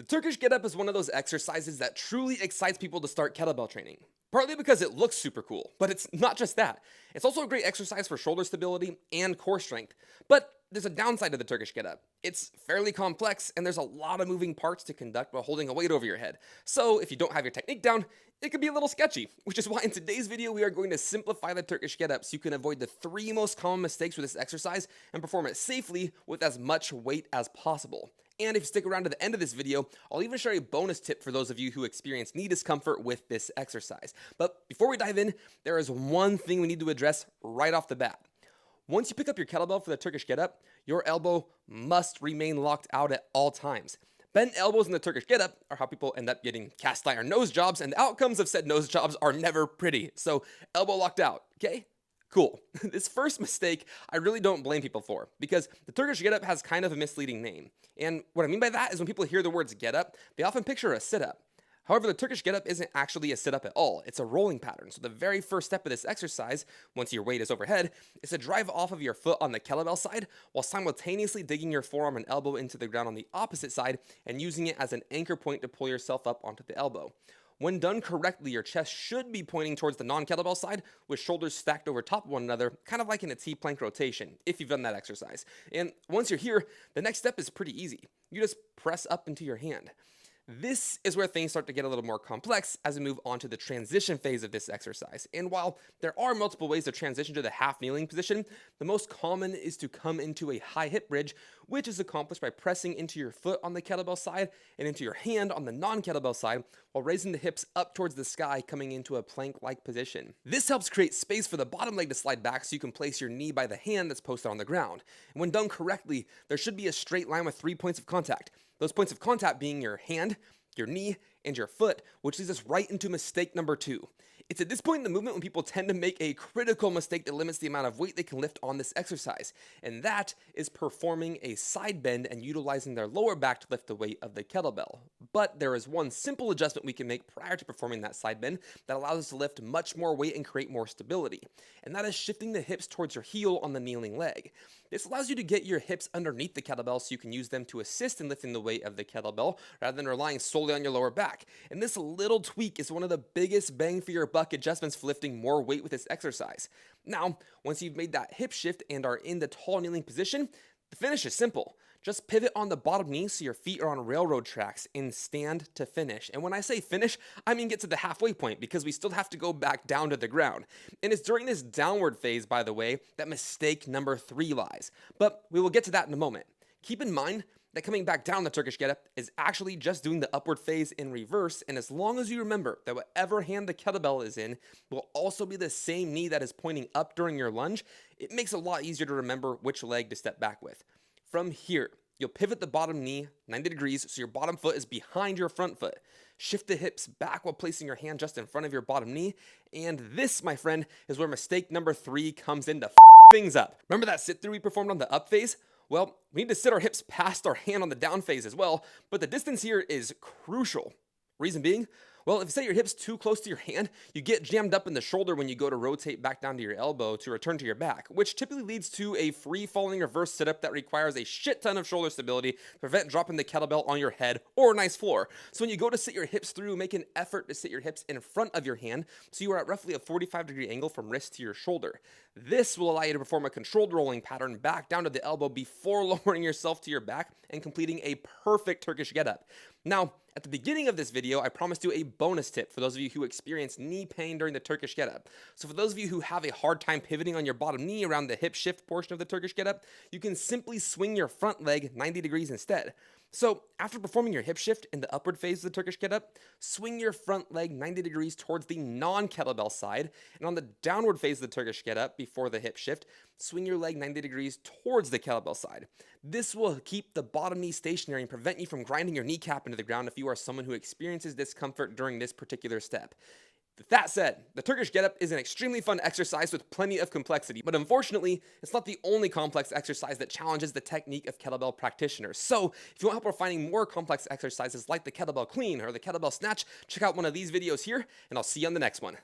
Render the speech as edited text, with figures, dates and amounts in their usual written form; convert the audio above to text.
The Turkish Get-Up is one of those exercises that truly excites people to start kettlebell training. Partly because it looks super cool, but it's not just that. It's also a great exercise for shoulder stability and core strength. But there's a downside to the Turkish Get-Up. It's fairly complex and there's a lot of moving parts to conduct while holding a weight over your head. So if you don't have your technique down, it can be a little sketchy, which is why in today's video we are going to simplify the Turkish Get-Up so you can avoid the 3 most common mistakes with this exercise and perform it safely with as much weight as possible. And if you stick around to the end of this video, I'll even share a bonus tip for those of you who experience knee discomfort with this exercise. But before we dive in, there is one thing we need to address right off the bat. Once you pick up your kettlebell for the Turkish Get-Up, your elbow must remain locked out at all times. Bent elbows in the Turkish Get-Up are how people end up getting cast iron nose jobs, and the outcomes of said nose jobs are never pretty. So elbow locked out, okay? Cool. This first mistake, I really don't blame people for, because the Turkish Get-Up has kind of a misleading name. And what I mean by that is when people hear the words get-up, they often picture a sit-up. However, the Turkish Get-Up isn't actually a sit-up at all. It's a rolling pattern. So the very first step of this exercise, once your weight is overhead, is to drive off of your foot on the kettlebell side while simultaneously digging your forearm and elbow into the ground on the opposite side and using it as an anchor point to pull yourself up onto the elbow. When done correctly, your chest should be pointing towards the non-kettlebell side with shoulders stacked over top of one another, kind of like in a T-plank rotation, if you've done that exercise. And once you're here, the next step is pretty easy. You just press up into your hand. This is where things start to get a little more complex as we move on to the transition phase of this exercise. And while there are multiple ways to transition to the half kneeling position, the most common is to come into a high hip bridge, which is accomplished by pressing into your foot on the kettlebell side and into your hand on the non-kettlebell side while raising the hips up towards the sky, coming into a plank-like position. This helps create space for the bottom leg to slide back so you can place your knee by the hand that's posted on the ground. And when done correctly, there should be a straight line with 3 points of contact. Those points of contact being your hand, your knee, and your foot, which leads us right into mistake number 2. It's at this point in the movement when people tend to make a critical mistake that limits the amount of weight they can lift on this exercise, and that is performing a side bend and utilizing their lower back to lift the weight of the kettlebell. But there is one simple adjustment we can make prior to performing that side bend that allows us to lift much more weight and create more stability, and that is shifting the hips towards your heel on the kneeling leg. This allows you to get your hips underneath the kettlebell so you can use them to assist in lifting the weight of the kettlebell rather than relying solely on your lower back. And this little tweak is one of the biggest bang for your buck adjustments for lifting more weight with this exercise. Now, once you've made that hip shift and are in the tall kneeling position, the finish is simple. Just pivot on the bottom knee so your feet are on railroad tracks and stand to finish. And when I say finish, I mean get to the halfway point because we still have to go back down to the ground. And it's during this downward phase, by the way, that mistake number 3 lies. But we will get to that in a moment. Keep in mind that coming back down the Turkish Get-Up is actually just doing the upward phase in reverse, and as long as you remember that whatever hand the kettlebell is in will also be the same knee that is pointing up during your lunge, it makes it a lot easier to remember which leg to step back with. From here, you'll pivot the bottom knee 90 degrees so your bottom foot is behind your front foot. Shift the hips back while placing your hand just in front of your bottom knee, and this, my friend, is where mistake number 3 comes in to things up. Remember that sit-through we performed on the up phase? Well, we need to sit our hips past our hand on the down phase as well, but the distance here is crucial. Reason being, well, if you set your hips too close to your hand, you get jammed up in the shoulder when you go to rotate back down to your elbow to return to your back, which typically leads to a free-falling reverse sit-up that requires a shit ton of shoulder stability to prevent dropping the kettlebell on your head or a nice floor. So when you go to sit your hips through, make an effort to sit your hips in front of your hand so you are at roughly a 45-degree angle from wrist to your shoulder. This will allow you to perform a controlled rolling pattern back down to the elbow before lowering yourself to your back and completing a perfect Turkish Get-Up. Now, at the beginning of this video, I promised you a bonus tip for those of you who experience knee pain during the Turkish Get-Up. So for those of you who have a hard time pivoting on your bottom knee around the hip shift portion of the Turkish Get-Up, you can simply swing your front leg 90 degrees instead. So after performing your hip shift in the upward phase of the Turkish Get-Up, swing your front leg 90 degrees towards the non-kettlebell side, and on the downward phase of the Turkish Get-Up before the hip shift, swing your leg 90 degrees towards the kettlebell side. This will keep the bottom knee stationary and prevent you from grinding your kneecap into the ground if you are someone who experiences discomfort during this particular step. With that said, the Turkish Get-Up is an extremely fun exercise with plenty of complexity, but unfortunately, it's not the only complex exercise that challenges the technique of kettlebell practitioners. So, if you want help refining more complex exercises like the kettlebell clean or the kettlebell snatch, check out one of these videos here, and I'll see you on the next one.